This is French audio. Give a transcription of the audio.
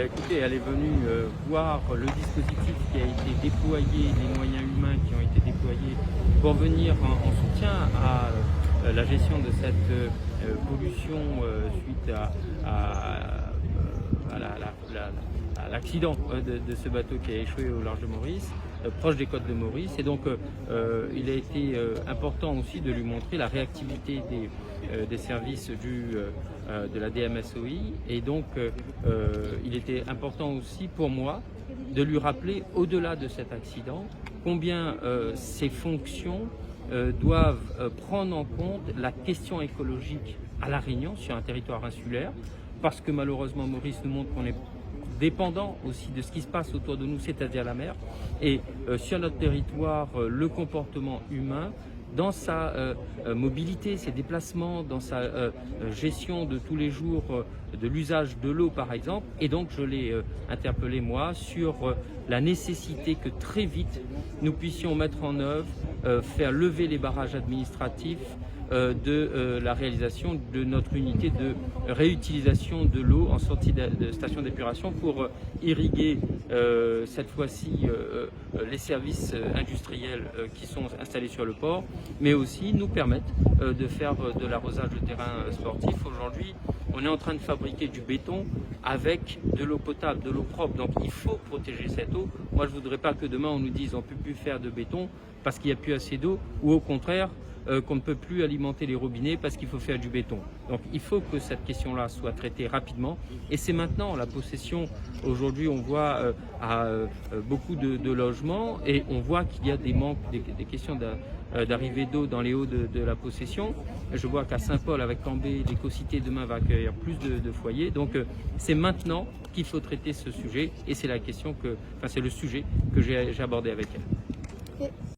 Écoutez, elle est venue voir le dispositif qui a été déployé, les moyens humains qui ont été déployés pour venir en soutien à la gestion de cette pollution suite à l'accident de ce bateau qui a échoué au large de Maurice, proche des côtes de Maurice. Et donc il a été important aussi de lui montrer la réactivité des services de la DMSOI. Et donc il était important aussi pour moi de lui rappeler, au-delà de cet accident, combien ces fonctions doivent prendre en compte la question écologique à La Réunion, sur un territoire insulaire, parce que malheureusement Maurice nous montre qu'on est dépendant aussi de ce qui se passe autour de nous, c'est-à-dire la mer. Et sur notre territoire, le comportement humain, dans sa mobilité, ses déplacements, dans sa gestion de tous les jours de l'usage de l'eau par exemple. Et donc je l'ai interpellé moi sur la nécessité que très vite nous puissions mettre en œuvre, faire lever les barrages administratifs de la réalisation de notre unité de réutilisation de l'eau en sortie de station d'épuration pour irriguer cette fois-ci les services industriels qui sont installés sur le port, mais aussi nous permettre de faire de l'arrosage de terrain sportif. Aujourd'hui, on est en train de fabriquer du béton avec de l'eau potable, de l'eau propre, donc il faut protéger cette eau. Moi, je ne voudrais pas que demain on nous dise on ne peut plus faire de béton parce qu'il n'y a plus assez d'eau, ou au contraire, qu'on ne peut plus alimenter les robinets parce qu'il faut faire du béton. Donc il faut que cette question-là soit traitée rapidement, et c'est maintenant la possession. Aujourd'hui on voit à beaucoup de logements, et on voit qu'il y a des manques, des questions d'arrivée d'eau dans les hauts de la possession. Je vois qu'à Saint-Paul, avec Cambé, l'Écocité demain va accueillir plus de foyers. Donc c'est maintenant qu'il faut traiter ce sujet, et c'est la question c'est le sujet que j'ai abordé avec elle.